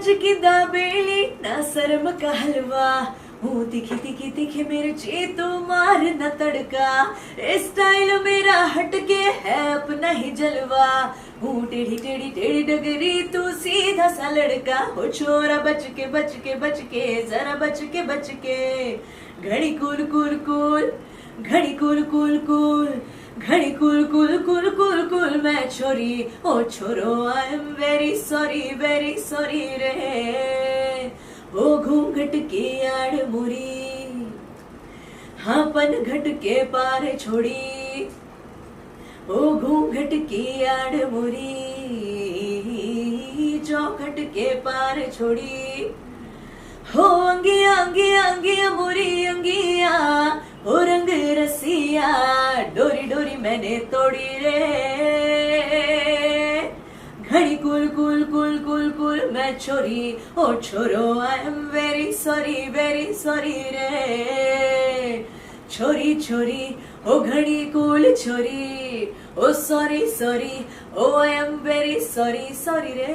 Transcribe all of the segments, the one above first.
सच की दाबेली ना शर्म का हलवा हूँ तिखी तिखी तिखी मेरे जी तू मार न तड़का स्टाइल मेरा हटके है अपना ही जलवा हूँ टेढ़ी टेढ़ी टेढ़ी डगरी तू सीधा सा लड़का हो छोरा बच के बच के बच के जरा बच के घड़ी कूल कूल कूल घड़ी कूल कूल कूल घड़ी cool cool cool cool cool मैं छोरी ओ छोरो आई एम वेरी सॉरी रे ओ घूंघट की आड़ मुरी हाँ पनघट के पार छोड़ी ओ घूंघट की आड़ मुरी चौखट के पार छोड़ी हो अंगिया अंगिया अंगिया मुरी अंगिया हो रंग रसिया डोरी डोरी मैंने तोड़ी रे घड़ी कुल कुल कुल कुल कुल मैं छोरी ओ छोरो आई एम वेरी सॉरी रे छोरी छोरी ओ घड़ी कुल छोरी ओ सॉरी ओ आई एम वेरी सॉरी रे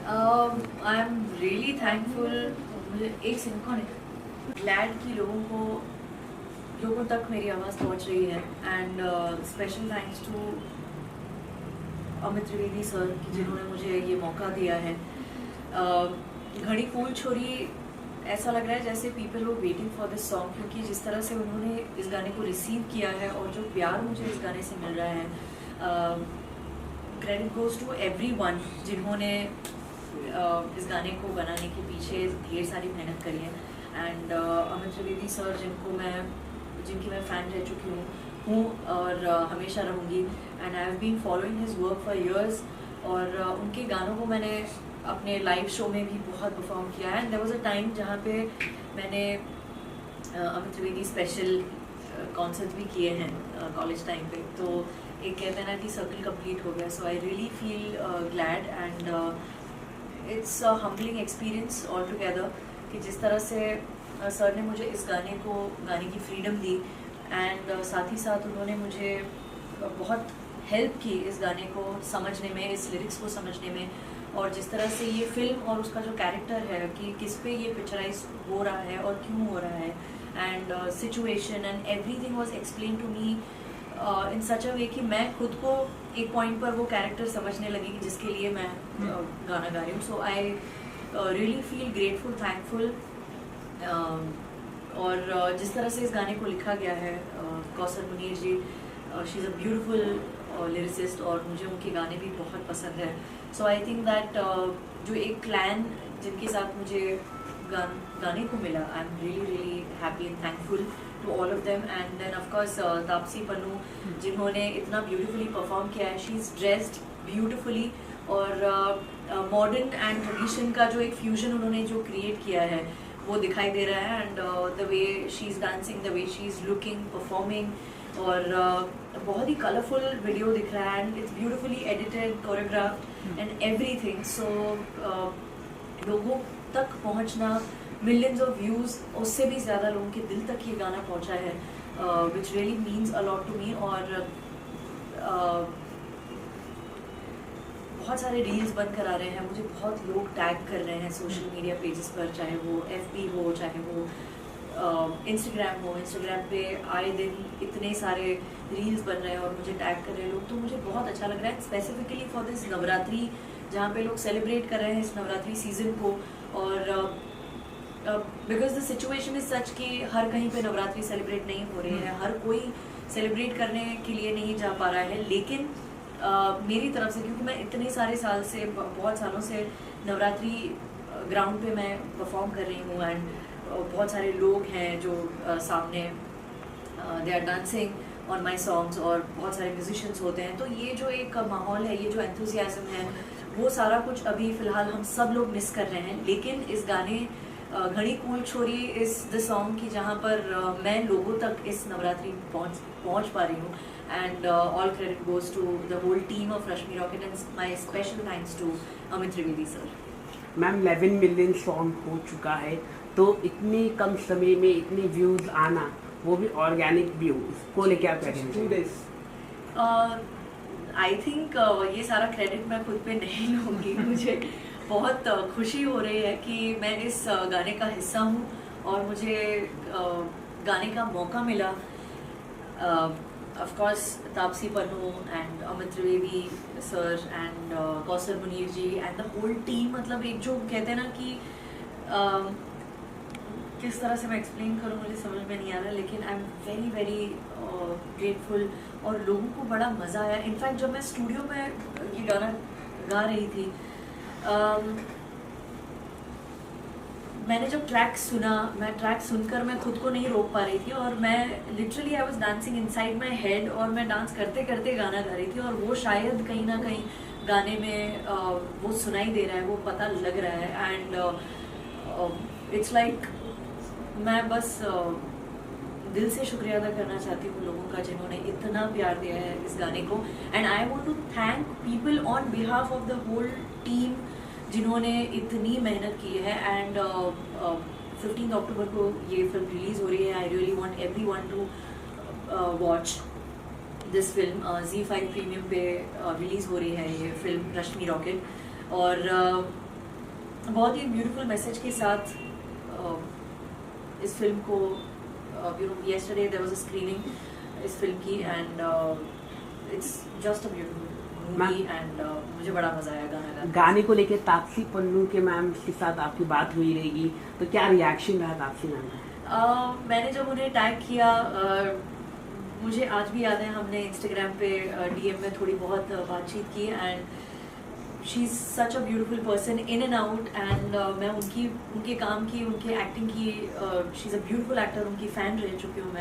आई एम रियली थैंकफुल। मुझे एक सेकंड कौन है ग्लैड कि लोगों तक मेरी आवाज़ पहुंच रही है and special thanks to Amit Trivedi sir कि जिन्होंने मुझे ये मौका दिया है। घड़ी फूल छोरी ऐसा लग रहा है जैसे people were waiting for this song, क्योंकि जिस तरह से उन्होंने इस गाने को रिसीव किया है और जो प्यार मुझे इस गाने से मिल रहा है, क्रेडिट गोज टू एवरीवन जिन्होंने इस गाने को बनाने के पीछे ढेर सारी मेहनत करी है। एंड अमित त्रिवेदी सर जिनकी मैं फ़ैन रह चुकी हूँ और हमेशा रहूँगी and I have been following his work for years और उनके गानों को मैंने अपने लाइव शो में भी बहुत परफॉर्म किया है। And there was a time जहाँ पे मैंने अमित त्रिवेदी स्पेशल कॉन्सर्ट भी किए हैं कॉलेज टाइम पे, तो एक कहते हैं ना कि सर्कल कंप्लीट हो गया। So I really feel glad and it's a humbling experience all together कि जिस तरह से सर ने मुझे इस गाने की फ्रीडम दी एंड साथ ही साथ उन्होंने मुझे बहुत हेल्प की इस गाने को समझने में, इस लिरिक्स को समझने में, और जिस तरह से ये फिल्म और उसका जो कैरेक्टर है कि किस पे ये पिक्चराइज हो रहा है और क्यों हो रहा है and situation and everything was explain to me in such a way कि मैं खुद को एक पॉइंट पर वो कैरेक्टर समझने लगी कि जिसके लिए मैं गाना गा रही हूँ। So I really feel grateful, thankful. और जिस तरह से इस गाने को लिखा गया है, Kausar Munir ji, she is a beautiful lyricist और मुझे उनके गाने भी बहुत पसंद है। सो आई थिंक दैट जो एक क्लैन जिनके साथ मुझे गाने को मिला, I am really happy and thankful to all of them. And then of course Taapsee Pannu जिन्होंने इतना ब्यूटीफुली परफॉर्म किया है। शी इज़ ड्रेस्ड ब्यूटीफुली और मॉडर्न एंड ट्रेडिशन का जो एक फ्यूजन उन्होंने जो क्रिएट किया है वो दिखाई दे रहा है। And the way she is dancing, the way she is looking, performing, और बहुत ही कलरफुल वीडियो दिख रहा है and it's beautifully edited, choreographed and everything. So लोगों तक पहुंचना, मिलियंस ऑफ व्यूज़, उससे भी ज़्यादा लोगों के दिल तक ये गाना पहुंचा है, which really means a lot to me. और बहुत सारे रील्स बनकर आ रहे हैं, मुझे बहुत लोग टैग कर रहे हैं सोशल मीडिया पेजेस पर, चाहे वो FB हो, चाहे वो इंस्टाग्राम हो। इंस्टाग्राम पे आए दिन इतने सारे रील्स बन रहे हैं और मुझे टैग कर रहे हैं लोग, तो मुझे बहुत अच्छा लग रहा है। स्पेसिफिकली फॉर दिस नवरात्रि, जहाँ पे लोग सेलिब्रेट कर रहे हैं इस नवरात्रि सीजन को, और because the situation is such कि हर कहीं पे नवरात्रि सेलिब्रेट नहीं हो रही है, हर कोई सेलिब्रेट करने के लिए नहीं जा पा रहा है। लेकिन मेरी तरफ से, क्योंकि मैं इतने सारे साल से, बहुत सालों से नवरात्रि ग्राउंड पे मैं परफॉर्म कर रही हूँ एंड बहुत सारे लोग हैं जो सामने they are dancing on my songs और बहुत सारे म्यूजिशियंस होते हैं, तो ये जो एक माहौल है, ये जो एंथुजियाज्म है, वो सारा कुछ अभी फ़िलहाल हम सब लोग मिस कर रहे हैं। लेकिन इस गाने घड़ी कूल छोरी इस द सॉन्ग की जहाँ पर मैं लोगों तक इस नवरात्रि पहुँच पा रही हूँ। And all credit goes to the whole team of Rashmi Rocket and my special thanks to Amit Trivedi sir. Ma'am 11 million song हो चुका है, तो इतनी कम समय में इतनी व्यूज़ आना, वो भी ऑर्गेनिक व्यू, उसको लेके आप क्या कहेंगे? 2 डेज आई थिंक ये सारा क्रेडिट मैं खुद पे नहीं लूँगी। बहुत खुशी हो रही है कि मैं इस गाने का हिस्सा हूँ और मुझे गाने का मौका मिला। Of course Taapsee Pannu and Amit Trivedi sir and Kausar Munir ji and the whole team, मतलब एक जो कहते हैं ना कि किस तरह से मैं एक्सप्लेन करूँ मुझे समझ में नहीं आ रहा, लेकिन आई एम वेरी वेरी ग्रेटफुल और लोगों को बड़ा मज़ा आया। इनफैक्ट जब मैं स्टूडियो में ये गाना गा रही थी, मैंने जब ट्रैक सुना, मैं ट्रैक सुनकर मैं खुद को नहीं रोक पा रही थी और मैं literally I was dancing inside my head और मैं डांस करते करते गाना गा रही थी और वो शायद कहीं ना कहीं गाने में वो सुनाई दे रहा है, वो पता लग रहा है। एंड इट्स लाइक मैं बस दिल से शुक्रिया अदा करना चाहती हूँ लोगों का जिन्होंने इतना प्यार दिया है इस गाने को। And I want to thank people on behalf of the whole team जिन्होंने इतनी मेहनत की है। एंड 15 अक्टूबर को ये फिल्म रिलीज़ हो रही है। I really want everyone to watch this film. ZEE5 premium पे रिलीज़ हो रही है ये फिल्म रश्मि रॉकेट और बहुत ही ब्यूटीफुल मैसेज के साथ इस फिल्म को yesterday there was a screening इस फिल्म की and it's just a beautiful movie and मुझे बड़ा मजा आया गाना गाने को लेके तापसी पन्नू के मैम के साथ आपकी बात हुई रहेगी, तो क्या रिएक्शन रहा तापसी मैम का? मैंने जब उन्हें टैग किया, मुझे आज भी याद है हमने इंस्टाग्राम पे DM में थोड़ी बहुत बातचीत की and she is such a beautiful person in and out. And मैं उनके काम की, उनके एक्टिंग की, she is a beautiful actor, उनकी फ़ैन रह चुकी हूँ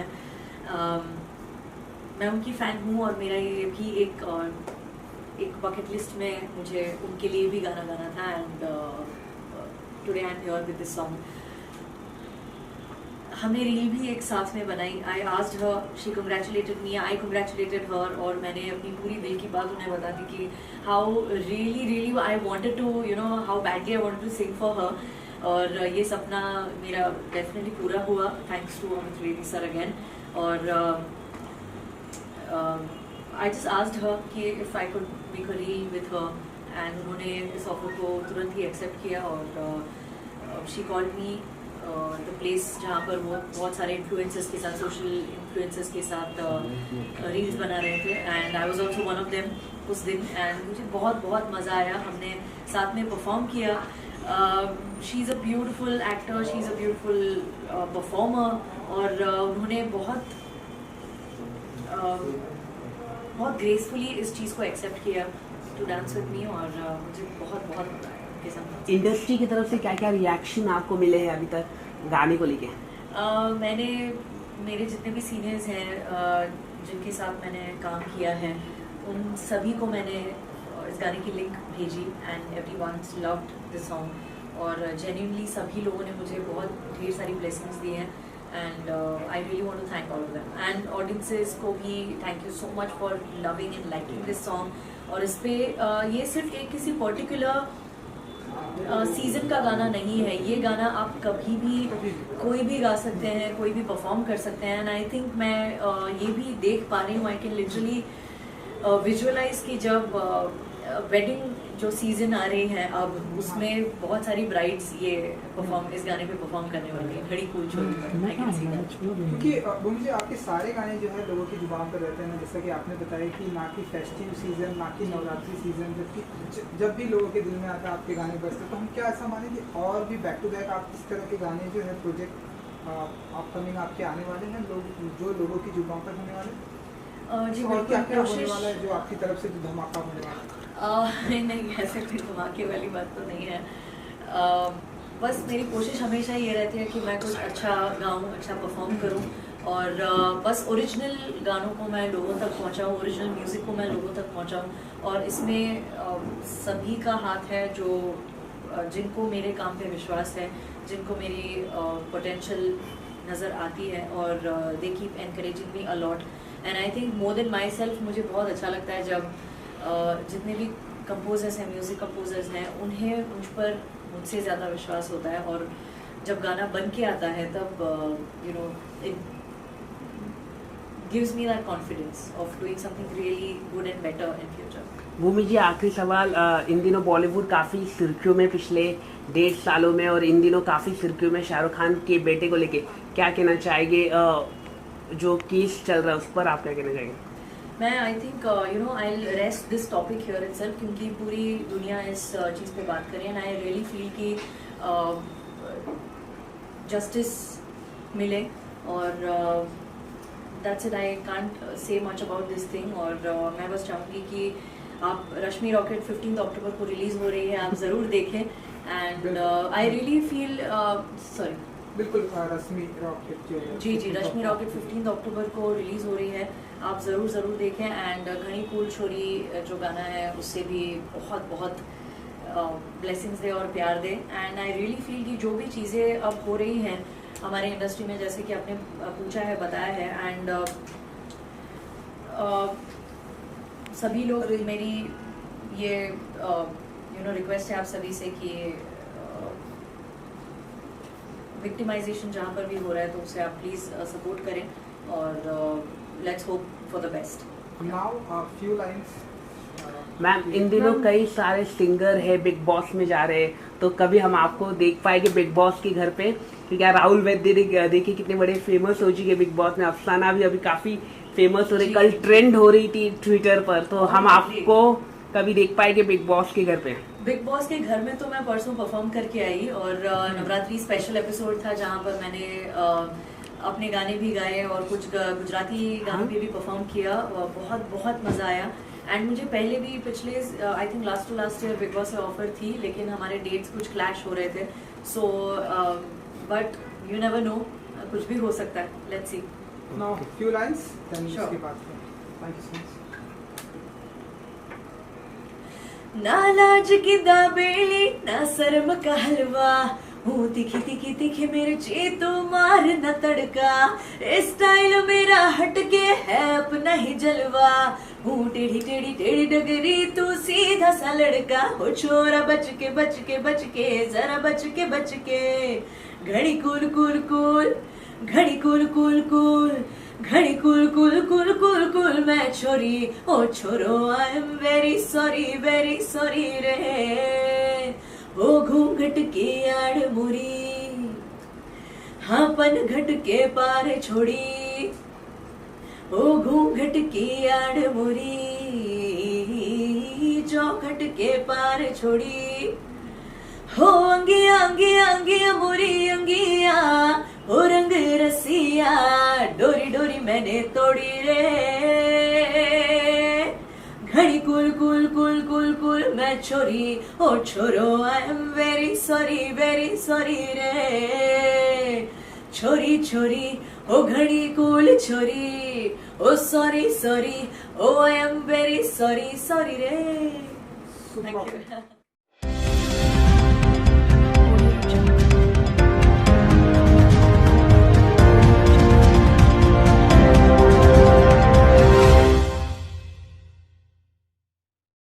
मैं उनकी फ़ैन हूँ और मेरा ये भी एक बकेट लिस्ट में मुझे उनके लिए भी गाना गाना था। And today I am here with this song. हमने रील भी एक साथ में बनाई। I asked her, she congratulated me, I congratulated her और मैंने अपनी पूरी दिल की बात उन्हें बता दी कि how really I wanted to how badly I wanted to sing for her. और ये सपना मेरा डेफिनेटली पूरा हुआ thanks to Amit Trivedi sir again. और आई जस्ट आस्क्ड हर कि if I could make a reel with her एंड उन्होंने इस ऑफर को तुरंत ही एक्सेप्ट किया और she called me the place जहाँ पर वो बहुत सारे इन्फ्लुएंसर्स के साथ, सोशल इन्फ्लुएंसर्स के साथ रील्स बना रहे थे and I was also one of them उस दिन। एंड मुझे बहुत बहुत मज़ा आया, हमने साथ में परफॉर्म किया। She is a beautiful actor, she is a beautiful performer और उन्होंने बहुत ग्रेसफुली इस चीज़ को एक्सेप्ट किया टू डांस विद मी और मुझे बहुत बहुत मज़ा आया उनके साथ। इंडस्ट्री की तरफ से क्या क्या रिएक्शन आपको मिले हैं अभी तक गाने को लेके? मैंने मेरे जितने भी सीनियर्स हैं जिनके साथ मैंने काम किया है उन सभी को मैंने इस गाने की लिंक भेजी and everyone's loved this song और जेन्युइनली सभी लोगों ने मुझे बहुत ढेर सारी ब्लेसिंग्स दी हैं and I really want to thank all of them and audiences को भी thank you so much for loving and liking this song. और इस पे ये सिर्फ एक किसी पर्टिकुलर सीजन का गाना नहीं है, ये गाना आप कभी भी कोई भी गा सकते हैं, कोई भी परफॉर्म कर सकते हैं। एंड आई थिंक मैं ये भी देख पा रही हूँ, आई कैन लिटरली विजुअलाइज कि जब वेडिंग जो सीजन आ रही है अब उसमें बहुत सारी ब्राइड्स ये परफॉर्म इस गाने पे परफॉर्म करने वाली हैं घड़ी कुल छोड़कर। आई कैन सी दैट क्योंकि वो मुझे आपके सारे गाने जो है लोगों की जुबान पर रहते हैं ना, जैसा कि आपने बताया कि ना कि फेस्टिव सीजन, ना कि नवरात्रि सीजन, जबकि जब भी लोगों के दिल में आता है आपके गाने बजते, तो हम क्या ऐसा माने कि और भी बैक टू बैक आप इस तरह के गाने जो है प्रोजेक्ट अपकमिंग आपके आने वाले हैं, जो लोगों की जुबान पर होने वाले हैं? जी और क्या बिल्कुल क्या होने कोशिश वाला है जो आपकी तरफ से जो धमाका होने वाला है? नहीं ऐसे कोई धमाके वाली बात तो नहीं है। बस मेरी कोशिश हमेशा ये रहती है कि मैं कुछ अच्छा गाऊँ, अच्छा परफॉर्म करूँ और बस ओरिजिनल गानों को मैं लोगों तक पहुँचाऊँ, ओरिजिनल म्यूज़िक को मैं लोगों तक पहुँचाऊँ। और इसमें सभी का हाथ है जो जिनको मेरे काम पे विश्वास है, जिनको मेरी पोटेंशियल नज़र आती है और they keep encouraging me a lot. And I think more than my self मुझे बहुत अच्छा लगता है जब जितने भी कंपोजर्स हैं, म्यूज़िक कंपोजर्स हैं, उन्हें मुझ पर मुझसे ज़्यादा विश्वास होता है और जब गाना बन के आता है तब it gives me that confidence of doing something really good and better in future. Bhumi ji, आखिरी सवाल। इन दिनों बॉलीवुड काफ़ी सुर्खियों में पिछले 1.5 सालों में, और इन दिनों काफ़ी सुर्खियों में शाहरुख खान के बेटे को लेके क्या कहना चाहेंगे? जो केस चल रहा है उस पर आप क्या कहना चाहेंगे? मैं I think I rest this topic here itself, क्योंकि पूरी दुनिया इस चीज़ पे बात कर रही है एंड आई रियली फील कि जस्टिस मिले, और that's it. I can't say much about this thing. और मैं बस चाहूँगी कि आप रश्मि रॉकेट 15 अक्टूबर को रिलीज़ हो रही है, आप ज़रूर देखें। And I really feel sorry बिल्कुल रश्मि रॉकेट जो है, जी रश्मि रॉकेट 15 अक्टूबर को रिलीज़ हो रही है, आप ज़रूर देखें। एंड घनी कूल छोरी जो गाना है उससे भी बहुत बहुत ब्लेसिंग्स दे और प्यार दे। एंड आई रियली फील कि जो भी चीज़ें अब हो रही हैं हमारे इंडस्ट्री में, जैसे कि आपने पूछा है, बताया है, एंड सभी लोग, मेरी ये रिक्वेस्ट है आप सभी से कि विक्टिमाइजेशन जहाँ पर भी हो रहा है तो उसे आप प्लीज़ सपोर्ट करें, और let's hope for the best. Now few lines. Ma'am, इन दिनों कई सारे सिंगर है बिग बॉस में जा रहे हैं, तो कभी हम आपको देख पाएंगे बिग बॉस के घर पे? क्योंकि राहुल वैद्य देखिए कितने बड़े फेमस हो चुके बिग बॉस में, अफसाना भी अभी काफी फेमस हो रही, कल ट्रेंड हो रही थी ट्विटर पर, तो हम आपको कभी देख पाएंगे बिग बॉस के घर पे? बिग बॉस के घर में तो मैं परसों परफॉर्म करके आई, और नवरात्रि स्पेशल एपिसोड था जहाँ पर मैंने अपने गाने भी गाए और कुछ गुजराती गानों पे भी परफॉर्म किया। बहुत बहुत मज़ा आया। एंड मुझे पहले भी पिछले I think last to last year Bigg Boss से ऑफर थी, लेकिन हमारे डेट्स कुछ क्लैश हो रहे थे। So but you never know, कुछ भी हो सकता है। Let's see. Now few lines, then Sure. इसके बाद थैंक यू सो मच। ना लाज की दाबेली ना शर्म का हलवा, हूँ तिखी तिखी तिखी मेरे जी तू मार न तड़का, स्टाइल मेरा हटके है अपना ही जलवा, हूँ टेढ़ी टेढ़ी टेढ़ी डगरी तू सीधा सा लड़का, हो छोरा बच के बच के बच के जरा बच के, घड़ी कूल कूल कूल घड़ी कूल कूल कूल घड़ी cool cool cool cool cool मैं छोरी, ओ छोरो आई एम वेरी सॉरी रे, ओ घूंघट की आड़ मुरी, हाँ पन घट के पार छोड़ी, ओ घूंघट की आड़ मुरी, चौखट के पार छोड़ी, हो अंगिया अंगिया अंगिया मुरी अंगिया, हो रंग रसिया डोरी डोरी मैंने तोड़ी रे, घड़ी कुल कुल कुल कुल कुल मैं छोरी, ओ छोरो आई एम वेरी सॉरी रे, छोरी छोरी ओ घड़ी कुल छोरी, ओ सॉरी ओ आई एम वेरी सॉरी रे। Thank you.